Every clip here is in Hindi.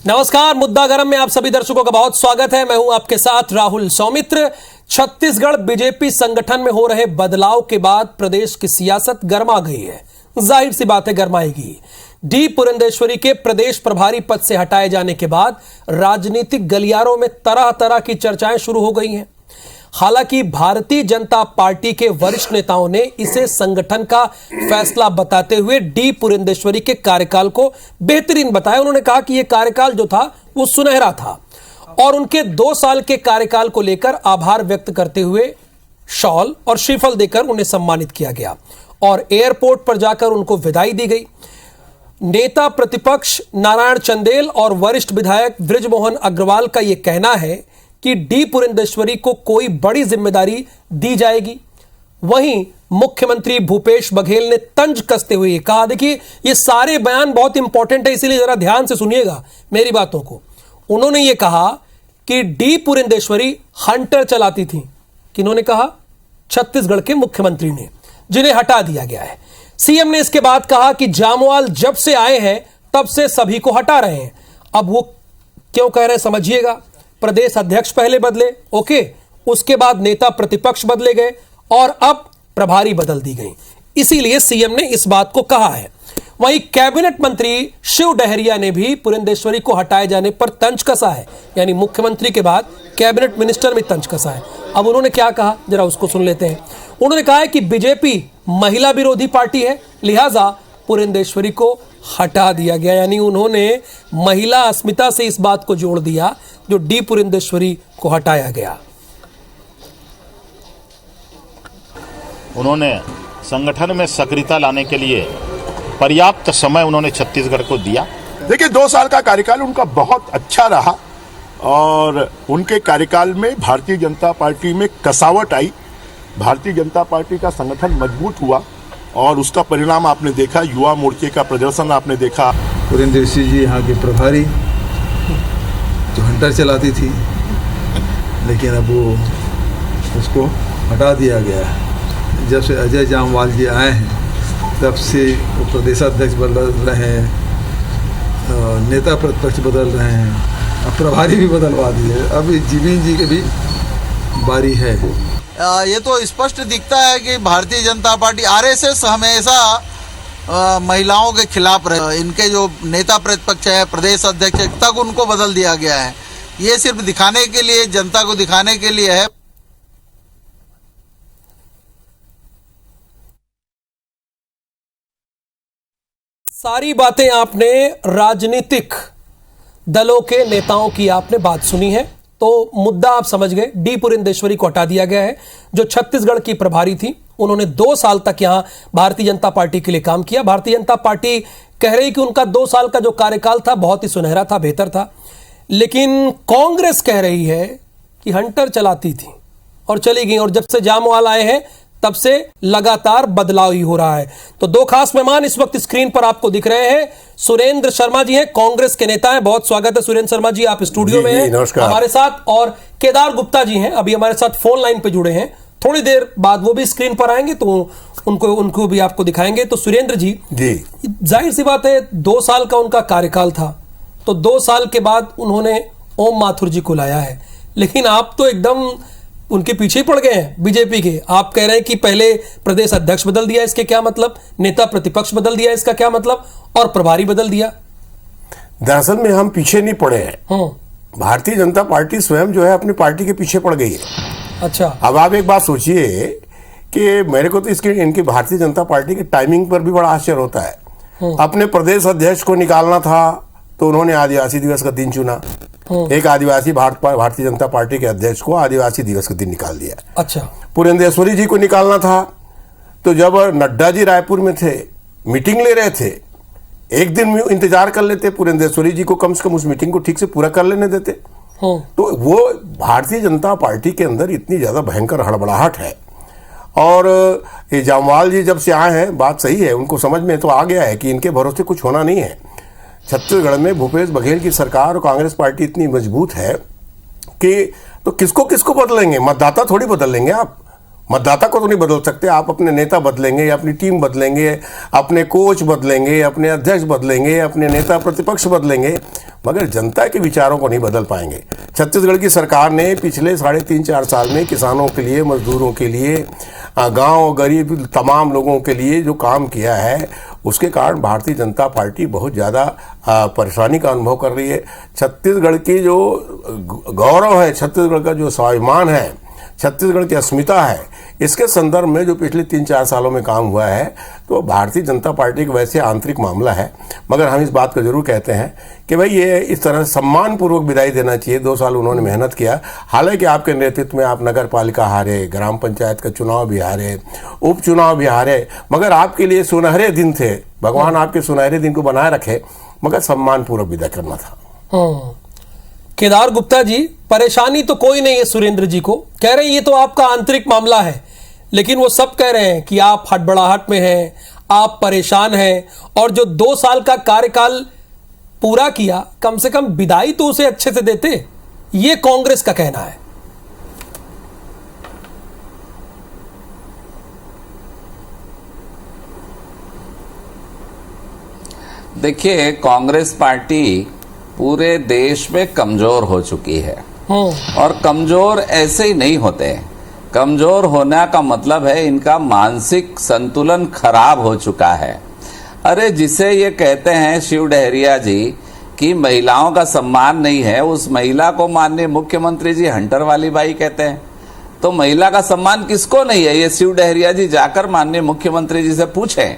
नमस्कार, मुद्दा गरम में आप सभी दर्शकों का बहुत स्वागत है। मैं हूं आपके साथ राहुल सौमित्र। छत्तीसगढ़ बीजेपी संगठन में हो रहे बदलाव के बाद प्रदेश की सियासत गर्मा गई है। जाहिर सी बात है, गर्माएगी। डी पुरंदेश्वरी के प्रदेश प्रभारी पद से हटाए जाने के बाद राजनीतिक गलियारों में तरह तरह की चर्चाएं शुरू हो गई हैं। हालांकि भारतीय जनता पार्टी के वरिष्ठ नेताओं ने इसे संगठन का फैसला बताते हुए डी पुरंदेश्वरी के कार्यकाल को बेहतरीन बताया। उन्होंने कहा कि यह कार्यकाल जो था वो सुनहरा था और उनके 2 साल के कार्यकाल को लेकर आभार व्यक्त करते हुए शॉल और श्रीफल देकर उन्हें सम्मानित किया गया और एयरपोर्ट पर जाकर उनको विदाई दी गई। नेता प्रतिपक्ष नारायण चंदेल और वरिष्ठ विधायक बृजमोहन अग्रवाल का यह कहना है कि डी पुरंदेश्वरी को कोई बड़ी जिम्मेदारी दी जाएगी। वहीं मुख्यमंत्री भूपेश बघेल ने तंज कसते हुए कहा, देखिए ये सारे बयान बहुत इंपॉर्टेंट है, इसीलिए जरा ध्यान से सुनिएगा मेरी बातों को। उन्होंने ये कहा कि डी पुरंदेश्वरी हंटर चलाती थी। किन्होंने कहा? छत्तीसगढ़ के मुख्यमंत्री ने, जिन्हें हटा दिया गया है। सीएम ने इसके बाद कहा कि जामवाल जब से आए हैं तब से सभी को हटा रहे हैं। अब वो क्यों कह रहे हैं समझिएगा। प्रदेश अध्यक्ष पहले बदले, ओके, उसके बाद नेता प्रतिपक्ष बदले गए और अब प्रभारी बदल दी गई, इसीलिए सीएम ने इस बात को कहा है। वहीं कैबिनेट मंत्री शिव डहरिया ने भी पुरंदेश्वरी को हटाए जाने पर तंज कसा है, यानी मुख्यमंत्री के बाद कैबिनेट मिनिस्टर में तंज कसा है। अब उन्होंने क्या कहा, जरा उसको सुन लेते हैं। उन्होंने कहा है कि बीजेपी महिला विरोधी पार्टी है, लिहाजा पुरंदेश्वरी को हटा दिया गया। यानी उन्होंने महिला अस्मिता से इस बात को जोड़ दिया जो डी पुरंदेश्वरी को हटाया गया। उन्होंने संगठन में सक्रियता लाने के लिए पर्याप्त समय उन्होंने छत्तीसगढ़ को दिया। देखिए, 2 साल का कार्यकाल उनका बहुत अच्छा रहा और उनके कार्यकाल में भारतीय जनता पार्टी में कसावट आई। भारतीय जनता पार्टी का संगठन मजबूत हुआ और उसका परिणाम आपने देखा। युवा मोर्चे का प्रदर्शन आपने देखा। पुरंदेश्वरी जी यहाँ के प्रभारी जो हंटर चलाती थी, लेकिन अब वो उसको हटा दिया गया है। जब से अजय जामवाल जी आए हैं तब से वो प्रदेशाध्यक्ष बदल रहे हैं, नेता प्रतिपक्ष बदल रहे हैं, अब प्रभारी भी बदलवा दिए। अब जीवीन जी की भी बारी है। ये तो स्पष्ट दिखता है कि भारतीय जनता पार्टी आरएसएस हमेशा महिलाओं के खिलाफ रहे। इनके जो नेता प्रतिपक्ष है, प्रदेश अध्यक्ष तक उनको बदल दिया गया है। ये सिर्फ दिखाने के लिए, जनता को दिखाने के लिए है। सारी बातें आपने राजनीतिक दलों के नेताओं की आपने बात सुनी है, तो मुद्दा आप समझ गए। डी पुरंदेश्वरी को हटा दिया गया है, जो छत्तीसगढ़ की प्रभारी थी। उन्होंने 2 साल तक यहां भारतीय जनता पार्टी के लिए काम किया। भारतीय जनता पार्टी कह रही कि उनका 2 साल का जो कार्यकाल था बहुत ही सुनहरा था, बेहतर था। लेकिन कांग्रेस कह रही है कि हंटर चलाती थी और चली गई, और जब से जामवाल आए हैं तब से लगातार बदलाव ही हो रहा है। तो 2 खास मेहमान इस वक्त स्क्रीन पर आपको दिख रहे हैं। सुरेंद्र शर्मा जी हैं, कांग्रेस के नेता हैं। बहुत स्वागत है सुरेंद्र शर्मा जी, आप स्टूडियो में हैं हमारे साथ। और केदार गुप्ता जी हैं, अभी हमारे साथ फोन लाइन पे जुड़े हैं। थोड़ी देर बाद वो भी स्क्रीन पर आएंगे तो उनको भी आपको दिखाएंगे। तो सुरेंद्र जी, जाहिर सी बात है 2 साल का उनका कार्यकाल था, तो 2 साल के बाद उन्होंने ओम माथुर जी को लाया है। लेकिन आप तो एकदम उनके पीछे ही पड़ गए हैं बीजेपी के। आप कह रहे हैं कि पहले प्रदेश अध्यक्ष बदल दिया, इसके क्या मतलब? नेता प्रतिपक्ष बदल दिया, इसका क्या मतलब? और प्रभारी बदल दिया। दरअसल में हम पीछे नहीं पड़े हैं। भारतीय जनता पार्टी स्वयं जो है अपनी पार्टी के पीछे पड़ गई है। अच्छा, अब आप एक बात सोचिए कि मेरे को तो इनकी भारतीय जनता पार्टी की टाइमिंग पर भी बड़ा आश्चर्य होता है। अपने प्रदेश अध्यक्ष को निकालना था तो उन्होंने आदिवासी दिवस का दिन चुना। एक आदिवासी भारतीय जनता पार्टी के अध्यक्ष को आदिवासी दिवस का दिन निकाल दिया। अच्छा, पुरंदेश्वरी जी को निकालना था तो जब नड्डा जी रायपुर में थे, मीटिंग ले रहे थे, एक दिन इंतजार कर लेते, पुरंदेश्वरी जी को कम से कम उस मीटिंग को ठीक से पूरा कर लेने देते। तो वो भारतीय जनता पार्टी के अंदर इतनी ज्यादा भयंकर हड़बड़ाहट है। और ये जामवाल जी जब से आए हैं, बात सही है, उनको समझ में तो आ गया है कि इनके भरोसे कुछ होना नहीं है। छत्तीसगढ़ में भूपेश बघेल की सरकार और कांग्रेस पार्टी इतनी मजबूत है कि तो किसको किसको बदलेंगे? मतदाता थोड़ी बदल लेंगे आप, मतदाता को तो नहीं बदल सकते आप, अपने नेता बदलेंगे, अपनी टीम बदलेंगे, अपने कोच बदलेंगे, अपने अध्यक्ष बदलेंगे, अपने नेता प्रतिपक्ष बदलेंगे, मगर जनता के विचारों को नहीं बदल पाएंगे। छत्तीसगढ़ की सरकार ने पिछले 3.5-4 साल में किसानों के लिए, मजदूरों के लिए, गांव गरीब तमाम लोगों के लिए जो काम किया है, उसके कारण भारतीय जनता पार्टी बहुत ज़्यादा परेशानी का अनुभव कर रही है। छत्तीसगढ़ की जो गौरव है, छत्तीसगढ़ का जो स्वाभिमान है, छत्तीसगढ़ की अस्मिता है, इसके संदर्भ में जो पिछले 3-4 सालों में काम हुआ है, तो भारतीय जनता पार्टी का वैसे आंतरिक मामला है, मगर हम इस बात को जरूर कहते हैं कि भाई ये इस तरह सम्मानपूर्वक विदाई देना चाहिए। 2 साल उन्होंने मेहनत किया, हालांकि आपके नेतृत्व में आप नगर पालिका हारे, ग्राम पंचायत का चुनाव भी हारे, उपचुनाव भी हारे, मगर आपके लिए सुनहरे दिन थे, भगवान आपके सुनहरे दिन को बनाए रखे, मगर सम्मानपूर्वक विदा करना था। केदार गुप्ता जी, परेशानी तो कोई नहीं है सुरेंद्र जी को, कह रहे हैं ये तो आपका आंतरिक मामला है, लेकिन वो सब कह रहे हैं कि आप हड़बड़ाहट में हैं, आप परेशान हैं, और जो 2 साल का कार्यकाल पूरा किया, कम से कम विदाई तो उसे अच्छे से देते, ये कांग्रेस का कहना है। देखिए, कांग्रेस पार्टी पूरे देश में कमजोर हो चुकी है, और कमजोर ऐसे ही नहीं होते। कमजोर होने का मतलब है इनका मानसिक संतुलन खराब हो चुका है। अरे जिसे ये कहते हैं शिव डहरिया जी कि महिलाओं का सम्मान नहीं है, उस महिला को माननीय मुख्यमंत्री जी हंटर वाली बाई कहते हैं, तो महिला का सम्मान किसको नहीं है? ये शिव डहरिया जी जाकर माननीय मुख्यमंत्री जी से पूछें।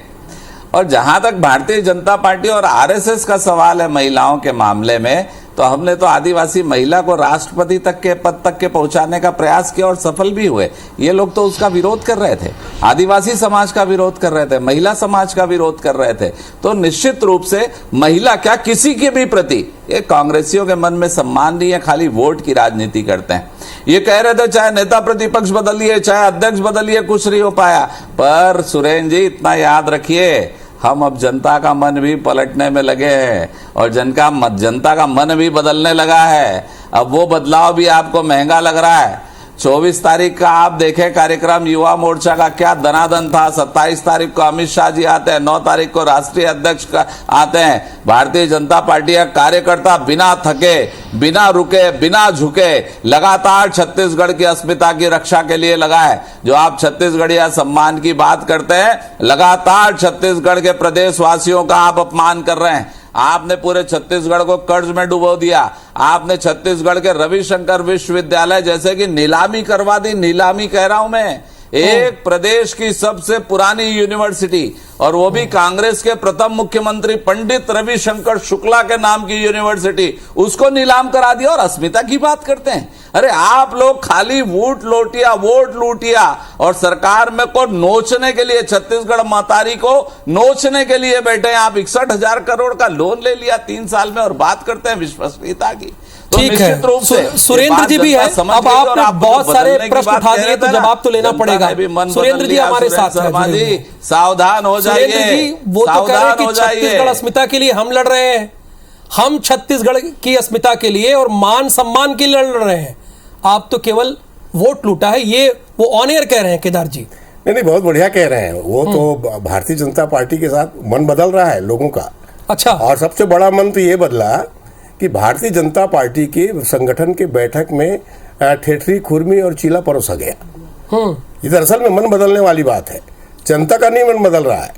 और जहां तक भारतीय जनता पार्टी और आरएसएस का सवाल है महिलाओं के मामले में, तो हमने तो आदिवासी महिला को राष्ट्रपति तक के पद तक के पहुंचाने का प्रयास किया और सफल भी हुए। ये लोग तो उसका विरोध कर रहे थे, आदिवासी समाज का विरोध कर रहे थे, महिला समाज का विरोध कर रहे थे। तो निश्चित रूप से महिला क्या, किसी के भी प्रति ये कांग्रेसियों के मन में सम्मान नहीं है, खाली वोट की राजनीति करते हैं। ये कह रहे थे चाहे नेता प्रतिपक्ष बदलिए, चाहे अध्यक्ष बदलिए, कुछ नहीं हो पाया। पर सुरेंद्र जी इतना याद रखिए, हम अब जनता का मन भी पलटने में लगे हैं, और जनता का मन भी बदलने लगा है। अब वो बदलाव भी आपको महंगा लग रहा है। 24 तारीख का आप देखें कार्यक्रम युवा मोर्चा का क्या दनादन था। 27 तारीख को अमित शाह जी आते हैं, 9 तारीख को राष्ट्रीय अध्यक्ष आते हैं। भारतीय जनता पार्टी का कार्यकर्ता बिना थके, बिना रुके, बिना झुके लगातार छत्तीसगढ़ की अस्मिता की रक्षा के लिए लगा है। जो आप छत्तीसगढ़िया सम्मान की बात करते हैं, लगातार छत्तीसगढ़ के प्रदेशवासियों का आप अपमान कर रहे हैं। आपने पूरे छत्तीसगढ़ को कर्ज में डुबो दिया। आपने छत्तीसगढ़ के रविशंकर विश्वविद्यालय जैसे कि नीलामी करवा दी। नीलामी कह रहा हूं मैं, एक प्रदेश की सबसे पुरानी यूनिवर्सिटी, और वो भी कांग्रेस के प्रथम मुख्यमंत्री पंडित रविशंकर शुक्ला के नाम की यूनिवर्सिटी, उसको नीलाम करा दिया और अस्मिता की बात करते हैं। अरे आप लोग खाली वोट लूटिया और सरकार में को नोचने के लिए, छत्तीसगढ़ महतारी को नोचने के लिए बैठे हैं। आप 61,000 करोड़ का लोन ले लिया 3 साल में और बात करते हैं विश्वसनीयता की। तो ठीक है, निश्चित रूप से सुरेंद्र जी भी है। अब आपने बहुत सारे प्रश्न उठा दिए, तो जवाब तो लेना पड़ेगा। सुरेंद्र जी हमारे साथ हैं। सावधान हो जाइए, वो तो कह रहे हैं कि छत्तीसगढ़ अस्मिता के लिए हम लड़ रहे हैं, हम छत्तीसगढ़ की अस्मिता के लिए और मान सम्मान के लिए लड़ रहे हैं। आप तो केवल वोट लूटा है, ये वो ऑन एयर कह रहे हैं केदार जी। नहीं, बहुत बढ़िया कह रहे हैं। वो तो भारतीय जनता पार्टी के साथ मन बदल रहा है लोगों का। अच्छा, और सबसे बड़ा मन तो ये बदला कि भारतीय जनता पार्टी के संगठन के बैठक में ठेठरी, खुरमी और चीला परोसा गया। ये दरअसल में मन बदलने वाली बात है, जनता का नहीं मन बदल रहा है।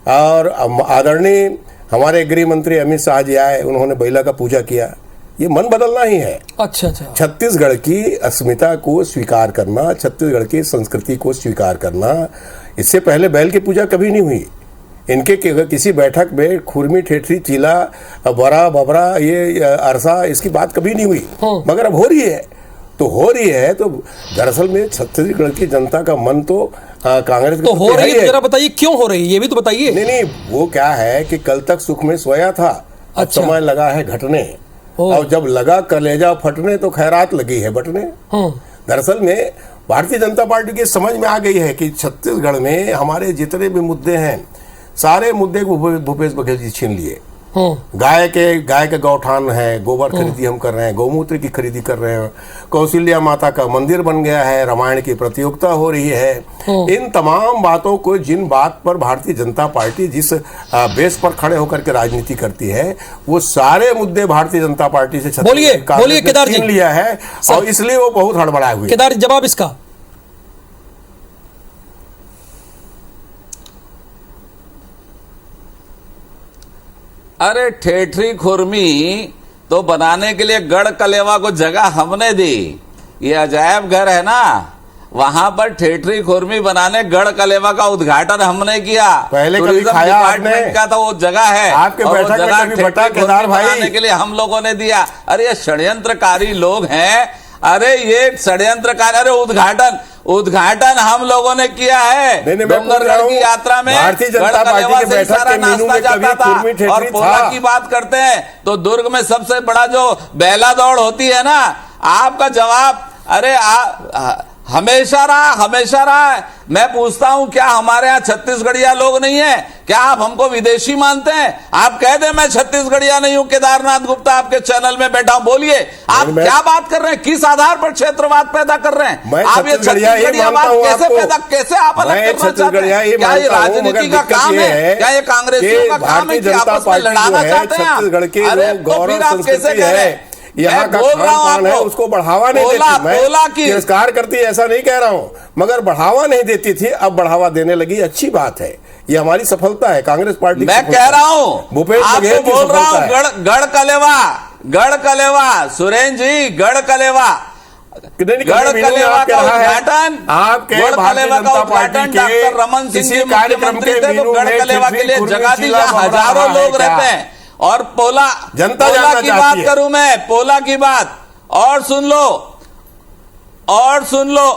और आदरणीय हमारे गृह मंत्री अमित शाह जी आए, उन्होंने बैला का पूजा किया, ये मन बदलना ही है। अच्छा। छत्तीसगढ़ की अस्मिता को स्वीकार करना, छत्तीसगढ़ की संस्कृति को स्वीकार करना, इससे पहले बैल की पूजा कभी नहीं हुई। इनके किसी बैठक में खुरमी, ठेठरी, चीला, बरा, बबरा, ये अरसा, इसकी बात कभी नहीं हुई, मगर अब हो रही है। तो दरअसल में छत्तीसगढ़ की जनता का मन तो कांग्रेस तो हो रही है। जरा बताइए क्यों हो रही है, ये भी तो बताइए। नहीं, वो क्या है कि कल तक सुख में सोया था, अब समय लगा है घटने, और जब लगा कलेजा फटने तो खैरात लगी है बटने। दरअसल में भारतीय जनता पार्टी की समझ में आ गई है कि छत्तीसगढ़ में हमारे जितने भी मुद्दे हैं, सारे मुद्दे को भूपेश बघेल जी छीन लिए। गाय के गौठान है, गोबर खरीदी हम कर रहे हैं, गौमूत्र की खरीदी कर रहे हैं, कौशल्या माता का मंदिर बन गया है, रामायण की प्रतियोगिता हो रही है। इन तमाम बातों को, जिन बात पर भारतीय जनता पार्टी जिस बेस पर खड़े होकर के राजनीति करती है, वो सारे मुद्दे भारतीय जनता पार्टी से बोलिए केदार जी लिया है और इसलिए वो बहुत हड़बड़ाए हुए। केदार जवाब इसका। अरे ठेठरी खुरमी तो बनाने के लिए गढ़ कलेवा को जगह हमने दी। ये अजायब घर है ना, वहां पर ठेठरी खुरमी बनाने गढ़ कलेवा का उद्घाटन हमने किया। पहले कभी खाया आपने? का तो वो जगह है, आपके बैठक में कभी बटा केदार भाई? बनाने के लिए हम लोगों ने दिया। अरे ये षड्यंत्रकारी लोग हैं, अरे ये षड्यंत्रकारी। अरे उद्घाटन हम लोगों ने किया है। डोंगरगढ़ की यात्रा में भारतीय जनता पार्टी के बैठक के मेनू में कभी खुरमी ठेठरी और पोला की बात करते हैं तो दुर्ग में सबसे बड़ा जो बैला दौड़ होती है ना, आपका जवाब अरे हमेशा रहा। मैं पूछता हूं, क्या हमारे यहाँ छत्तीसगढ़िया लोग नहीं है? क्या आप हमको विदेशी मानते हैं? आप कह दे मैं छत्तीसगढ़िया नहीं हूं। केदारनाथ गुप्ता आपके चैनल में बैठा हूं, बोलिए आप क्या बात कर रहे हैं? किस आधार पर क्षेत्रवाद पैदा कर रहे हैं आप? ये छत्तीसगढ़ियावाद कैसे आप अलग करना चाहते हैं? क्या ये राजनीति का काम है? क्या ये कांग्रेसियों का काम है कि आपस में लड़ाना चाहते हैं? अरे तो फिर आप कैसे कह रहे हैं? यहाँ का खान-पान है, उसको बढ़ावा नहीं देती। मैं तिरस्कार करती ऐसा नहीं कह रहा हूँ, मगर बढ़ावा नहीं देती थी, अब बढ़ावा देने लगी। अच्छी बात है, ये हमारी सफलता है, कांग्रेस पार्टी। मैं कह रहा हूँ, भूपेश बघेल की बोल रहा सफलता हूँ, गढ़ कलेवा सुरेन जी, गढ़ कलेवा का उद्घाटन, आपके भारतीय जनता पार्टी के डॉक्टर रमन सिंह जी कार्यक्रम के तो गढ़ कलेवा के लिए जगह दी, हजारों लोग रहते हैं। और पोला की बात करूं मैं, पोला की बात, और सुन लो।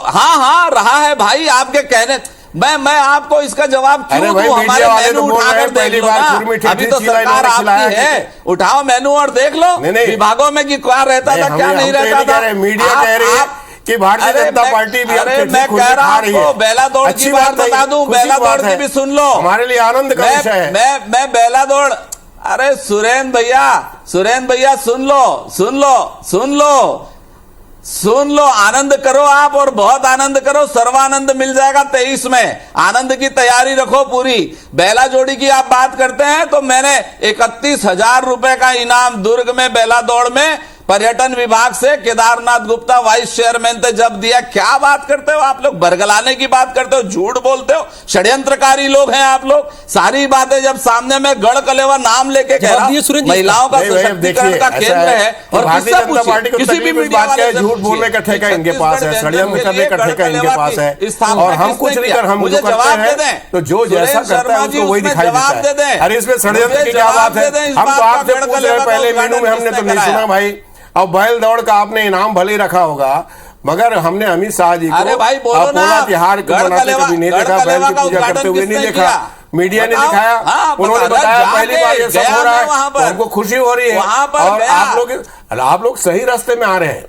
हाँ रहा है भाई आपके कहने। मैं आपको इसका जवाब क्यों दूं? हमारे मेनू उठाकर देख लो ना, अभी तो सरकार आपकी है, उठाओ मेनू और देख लो विभागों में कि क्या रहता था क्या नहीं रहता था। मीडिया कह रही है कि भारतीय जनता पार्टी भी मैं कह रहा हूँ, बेला दौड़ की बात बता दूं, बेला दौड़ की भी सुन लो, हमारे लिए आनंद का विषय है। मैं बेला दौड़, अरे सुरेन भैया सुन लो, आनंद करो आप, और बहुत आनंद करो, सर्वानंद मिल जाएगा 23 में। आनंद की तैयारी रखो पूरी। बेला जोड़ी की आप बात करते हैं तो मैंने 31,000 रुपए का इनाम दुर्ग में बेला दौड़ में पर्यटन विभाग से केदारनाथ गुप्ता वाइस चेयरमैन थे जब दिया। क्या बात करते हो आप लोग? बरगलाने की बात करते हो, झूठ बोलते हो, षड्यंत्रकारी लोग हैं आप लोग। सारी बातें जब सामने में गढ़ कलेवा नाम लेके कह रहा हूं, महिलाओं का सशक्तिकरण का केंद्र है, और भारतीय जनता पार्टी को किसी भी बात का झूठ बोलने का ठेका इनके पास है, षड्यंत्र करने का ठेका इनके पास है, और हम कुछ नहीं कर, हम जो करते हैं तो जो जैसा करता है उसको वही दिखाई देता है। अरे इसमें षड्यंत्र की क्या बात है? हम तो आपसे पूछ रहे हैं, पहले मीनू में हमने तो नहीं सुना भाई। अब बैल दौड़ का आपने इनाम भले रखा होगा, मगर हमने अमित शाह जी को पोला तिहार को मनाते कभी नहीं देखा, बैल की पूजा करते हुए नहीं देखा। मीडिया ने दिखाया, उन्होंने बताया पहली बार ये सब हो रहा है, तो हमको खुशी हो रही है। और आप लोग सही रास्ते में आ रहे हैं,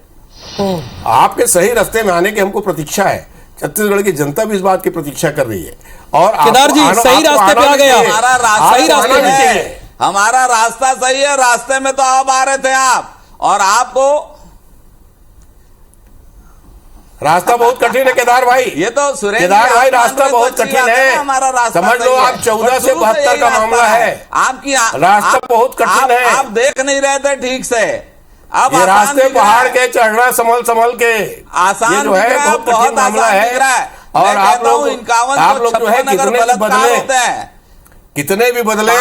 आपके सही रास्ते में आने की हमको प्रतीक्षा है। छत्तीसगढ़ की जनता भी इस बात की प्रतीक्षा कर रही है। और केदार जी सही रास्ते पे आ गया, सही रास्ते में हमारा रास्ता सही है। रास्ते में तो अब आ रहे थे आप, और आपको रास्ता बहुत कठिन है केदार भाई। ये तो केदार भाई रास्ता बहुत कठिन है, हमारा रास्ता समझ लो। आप 14 से 72 का मामला है, आपकी रास्ता बहुत कठिन है। आप देख नहीं रहे थे ठीक से। अब ये रास्ते पहाड़ के चढ़ना संभल के आसान, ये जो है बहुत कठिन मामला है। और आप लोग जो है कितने भी बदले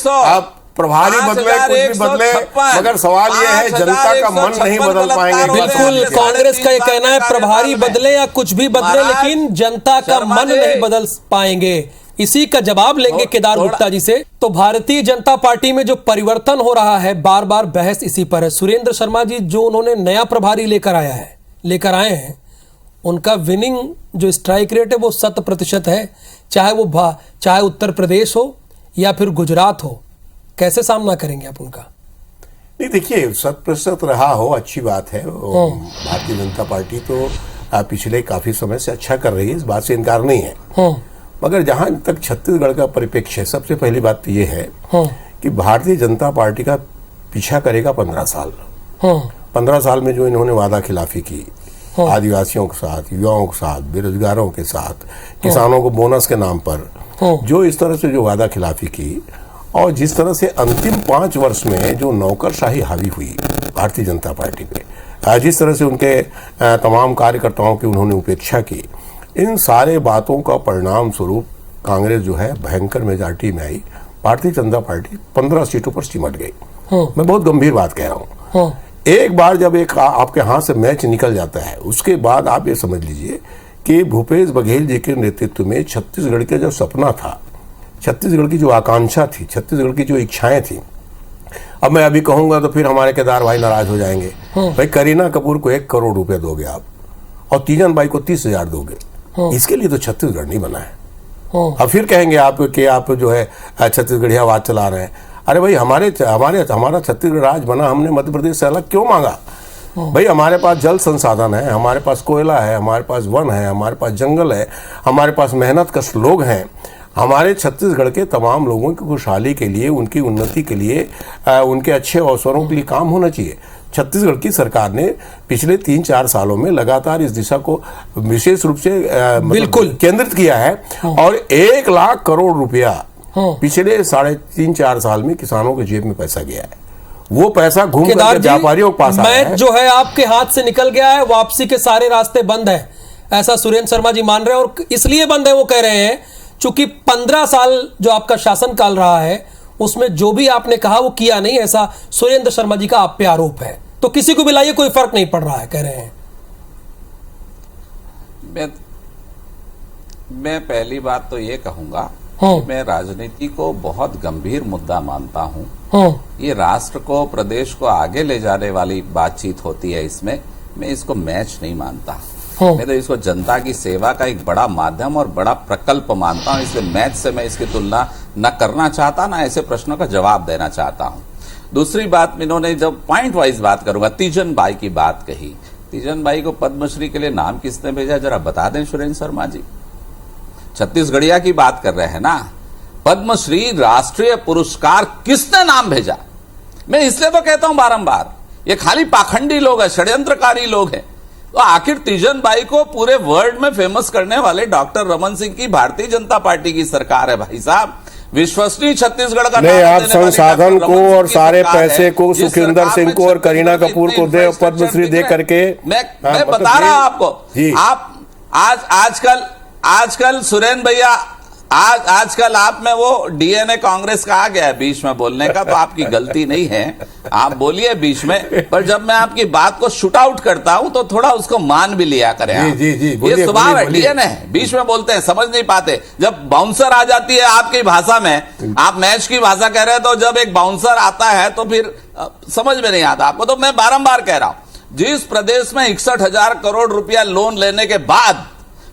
आप प्रभारी बदले, कुछ भी बदले, मगर सवाल यह है जनता का मन नहीं बदल पाएंगे। बिल्कुल, कांग्रेस का ये कहना है प्रभारी बदले या कुछ भी बदले, लेकिन जनता का मन नहीं बदल पाएंगे। इसी का जवाब लेंगे केदार गुप्ता जी से। तो भारतीय जनता पार्टी में जो परिवर्तन हो रहा है, बार बार बहस इसी पर है। सुरेंद्र शर्मा जी जो उन्होंने नया प्रभारी लेकर आए हैं, उनका विनिंग जो स्ट्राइक रेट है वो 100% है, चाहे उत्तर प्रदेश हो या फिर गुजरात हो। कैसे सामना करेंगे आप उनका? नहीं देखिए, 100% रहा हो अच्छी बात है। भारतीय जनता पार्टी तो पिछले काफी समय से अच्छा कर रही है, इस बात से इनकार नहीं है। मगर जहां तक छत्तीसगढ़ का परिप्रेक्ष्य है, सबसे पहली बात तो ये है कि भारतीय जनता पार्टी का पीछा करेगा 15 साल। 15 साल में जो इन्होंने वादा खिलाफी की आदिवासियों के साथ, युवाओं के साथ, बेरोजगारों के साथ, किसानों को बोनस के नाम पर जो इस तरह से जो वादा खिलाफी की, और जिस तरह से अंतिम 5 वर्ष में जो नौकरशाही हावी हुई भारतीय जनता पार्टी पे, जिस तरह से उनके तमाम कार्यकर्ताओं की उन्होंने उपेक्षा की, इन सारे बातों का परिणाम स्वरूप कांग्रेस जो है भयंकर मेजॉरिटी में आई। भारतीय जनता पार्टी 15 सीटों पर सिमट गई। मैं बहुत गंभीर बात कह रहा हूं। एक बार जब एक आपके हाथ से मैच निकल जाता है, उसके बाद आप ये समझ लीजिए कि भूपेश बघेल जी के नेतृत्व में छत्तीसगढ़ का जो सपना था, छत्तीसगढ़ की जो आकांक्षा थी, छत्तीसगढ़ की जो इच्छाएं थी, अब मैं अभी कहूंगा तो फिर हमारे केदार भाई नाराज हो जाएंगे। भाई करीना कपूर को 1 करोड़ रुपए दोगे आप, और तीजन बाई को 30,000 दोगे, इसके लिए तो छत्तीसगढ़ नहीं बना है। अब फिर कहेंगे आप कि आप जो है छत्तीसगढ़ियावाद चला रहे हैं। अरे भाई हमारा छत्तीसगढ़ राज्य बना, हमने मध्य प्रदेश से अलग क्यों मांगा? भाई हमारे पास जल संसाधन है, हमारे पास कोयला है, हमारे पास वन है, हमारे पास जंगल है, हमारे पास मेहनत कश लोग हैं। हमारे छत्तीसगढ़ के तमाम लोगों की खुशहाली के लिए, उनकी उन्नति के लिए, उनके अच्छे अवसरों के लिए काम होना चाहिए। छत्तीसगढ़ की सरकार ने पिछले 3-4 सालों में लगातार इस दिशा को विशेष रूप से बिल्कुल केंद्रित किया है, और 1 लाख करोड़ रुपया पिछले 3.5-4 साल में किसानों के जेब में पैसा गया है। वो पैसा घूम कर व्यापारियों के पास आया है। जो है आपके हाथ से निकल गया है, वापसी के सारे रास्ते बंद हैं, ऐसा सुरेंद्र शर्मा जी मान रहे हैं। और इसलिए बंद है, वो कह रहे हैं चूंकि 15 साल जो आपका शासनकाल रहा है, उसमें जो भी आपने कहा वो किया नहीं, ऐसा सुरेंद्र शर्मा जी का आप पे आरोप है। तो किसी को भी लाइए, कोई फर्क नहीं पड़ रहा है, कह रहे हैं। मैं पहली बात तो ये कहूंगा, मैं राजनीति को बहुत गंभीर मुद्दा मानता हूं। ये राष्ट्र को, प्रदेश को आगे ले जाने वाली बातचीत होती है, इसमें मैं इसको मैच नहीं मानता। मैं तो इसको जनता की सेवा का एक बड़ा माध्यम और बड़ा प्रकल्प मानता हूं। इसलिए मैच से मैं इसकी तुलना न करना चाहता, ना ऐसे प्रश्नों का जवाब देना चाहता हूं। दूसरी बात, इन्होंने जब पॉइंट वाइज बात करूंगा, तीजन बाई की बात कही, तीजन बाई को पद्मश्री के लिए नाम किसने भेजा, जरा बता दें सुरेंद्र शर्मा जी। छत्तीसगढ़िया की बात कर रहे हैं ना, पद्मश्री राष्ट्रीय पुरस्कार किसने नाम भेजा? मैं इसलिए तो कहता हूं बारंबार, ये खाली पाखंडी लोग हैं, षड्यंत्रकारी लोग हैं। तो आखिर तीजन बाई को पूरे वर्ल्ड में फेमस करने वाले डॉक्टर रमन सिंह की भारतीय जनता पार्टी की सरकार है भाई साहब। विश्वसनीय छत्तीसगढ़ का नहीं, आप संसाधन को और सारे पैसे को सुखविंदर सिंह को और करीना कपूर को दे, पद्मश्री दे करके मैं बता रहा हूं आपको। आप आजकल सुरेंद्र भैया, आजकल आप में वो डीएनए कांग्रेस का आ गया है बीच में बोलने का, तो आपकी गलती नहीं है, आप बोलिए बीच में। पर जब मैं आपकी बात को शूट आउट करता हूं तो थोड़ा उसको मान भी लिया करें आप। ये स्वभाव है, डीएनए है, बीच में बोलते हैं, समझ नहीं पाते। जब बाउंसर आ जाती है आपकी भाषा में, आप मैच की भाषा कह रहे हैं, तो जब एक बाउंसर आता है तो फिर समझ में नहीं आता आपको। तो मैं बारंबार कह रहा हूं, जिस प्रदेश में 61,000 करोड़ रुपया लोन लेने के बाद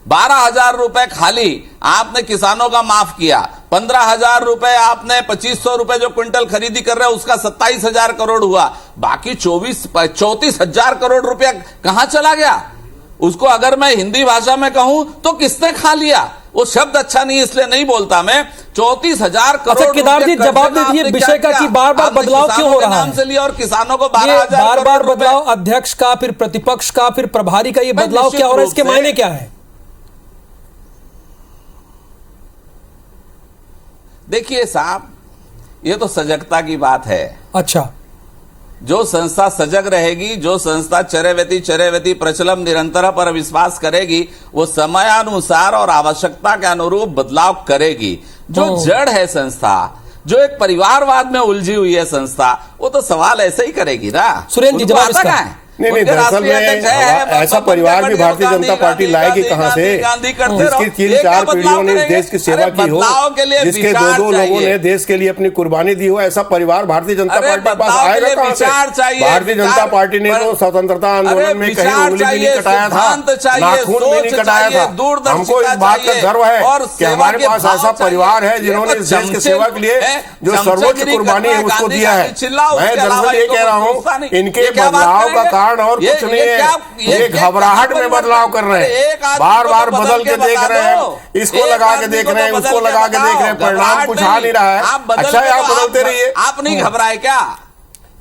12,000 रुपए खाली आपने किसानों का माफ किया, 15,000 रुपए आपने 2,500 रुपए जो क्विंटल खरीदी कर रहे हैं उसका 27,000 करोड़ हुआ, बाकी 34,000 करोड़ रुपया कहां चला गया? उसको अगर मैं हिंदी भाषा में कहूं तो किसने खा लिया? वो शब्द अच्छा नहीं इसलिए नहीं बोलता मैं। 34,000 करोड़। केदार जी जवाब दे दीजिए विषय का कि बार बार बदलाव क्यों हो रहा है? से लिया और किसानों को 12,000 बार बदलाव, अध्यक्ष का, फिर प्रतिपक्ष का, फिर प्रभारी का, ये बदलाव क्या हो रहा है? इसके मायने क्या है? देखिए साहब, ये तो सजगता की बात है। अच्छा, जो संस्था सजग रहेगी, जो संस्था चरैवेति प्रचलम निरंतर पर विश्वास करेगी, वो समयानुसार और आवश्यकता के अनुरूप बदलाव करेगी। जो जड़ है संस्था, जो एक परिवारवाद में उलझी हुई है संस्था, वो तो सवाल ऐसे ही करेगी ना। सुरेंद्र जी जवाब इसका है। नहीं, दरअसल में ऐसा परिवार भी भारतीय जनता पार्टी लाएगी कहां से, जिसकी 3-4 पीढ़ियों ने देश की सेवा की हो, जिसके 2-2 लोगों ने देश के लिए अपनी कुर्बानी दी हो, ऐसा परिवार भारतीय जनता पार्टी के पास आएगा कहां से? भारतीय जनता पार्टी ने तो स्वतंत्रता आंदोलन में कहीं उंगली भी नहीं कटाया था, नाखून भी नहीं कटाया था। हमको इस बात का गर्व है कि हमारे पास ऐसा परिवार है जिन्होंने इस देश की सेवा के लिए जो सर्वोच्च कुर्बानी है उसको दिया है। मैं दरअसल ये कह रहा हूँ, इनके बदलाव का कारण और ये- कुछ नहीं ये है, क्या- ये क्या घबराहट में परिवर्तन? बदलाव कर रहे हैं, एक आदमी बार को बार तो बदल के देख बता रहे हैं, दो। इसको एक लगा के आदमी देख को रहे हैं, तो उसको बदल लगा के देख रहे हैं, बताओ। परिणाम घबराहट कुछ आ नहीं रहा है। आप बदल अच्छा है, के आप तो बदलते रहिए। आप नहीं घबराए क्या?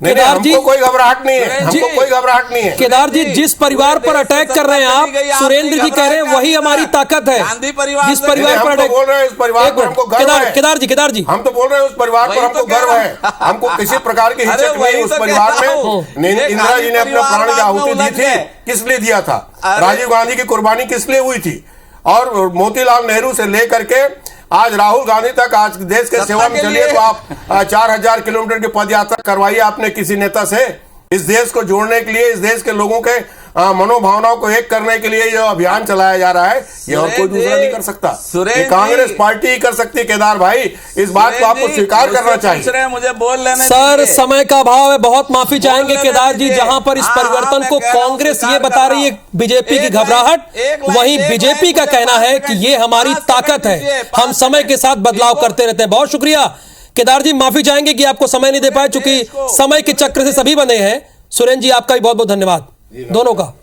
नहीं नहीं, केदार जी- हमको कोई घबराहट नहीं है, सुरेंद्र हमको जी- कोई घबराहट नहीं है। केदार जी, जिस परिवार पर अटैक कर रहे हैं आप, सुरेंद्र जी कह रहे हैं वही हमारी ताकत है। गांधी परिवार जिस से- परिवार हम पर तो अटैक, बोल रहे हैं, इस परिवार एक पर मिनट, हमको गर्व है। केदार जी हम तो बोल रहे हैं उस परिवार पर वही हमको तो कह गर्व रहा है, हूं। हमको किसी प्रकार की अरे हिचक वही नहीं। उस तो कह परिवार रहा हूं। में ये इंदिरा गांधी जी ने अपने परिवार प्राण की बाद में आहुति दी उलझ थी, गए। किस लिए दिया था? अरे- राजीव गांधी की कुर्बानी किस लिए हुई थी? और मोतीलाल नेहरू से लेकर के आज राहुल गांधी तक आज देश के सत्ता सेवा में के चलिए, लिए। तो आप 4000 किलोमीटर की पद यात्रा करवाइए आपने किसी नेता से। इस देश को जोड़ने के लिए, इस देश के लोगों के मनोभावनाओं को एक करने के लिए जो अभियान चलाया जा रहा है, ये और कोई दूसरा नहीं कर सकता। ये कांग्रेस पार्टी ही कर सकती है। केदार भाई, इस बात को आपको स्वीकार करना चाहिए। मुझे बोल लेने सर, दीजिए। समय का अभाव है, बहुत माफी चाहेंगे लेने केदार जी। दीजिए। जहां पर इस हाँ, परिवर्तन मैं को कह रहा हूं, कांग्रेस ये स्वीकार बता कर रही है रहा हूं। बीजेपी की एक लाइन- घबराहट, एक लाइन- वहीं एक बीजेपी लाइन का मुझे कहना 5 है कि ये सेकंड हमारी 5 ताकत सेकंड दीजिए, है, 5 हम समय के साथ बदलाव करते रहते हैं। बहुत शुक्रिया केदार जी, माफी चाहेंगे कि आपको समय नहीं दे पाए, चूंकि समय के चक्र से सभी बंधे हैं। सुरेंद्र जी, आपका भी बहुत बहुत धन्यवाद दोनों का।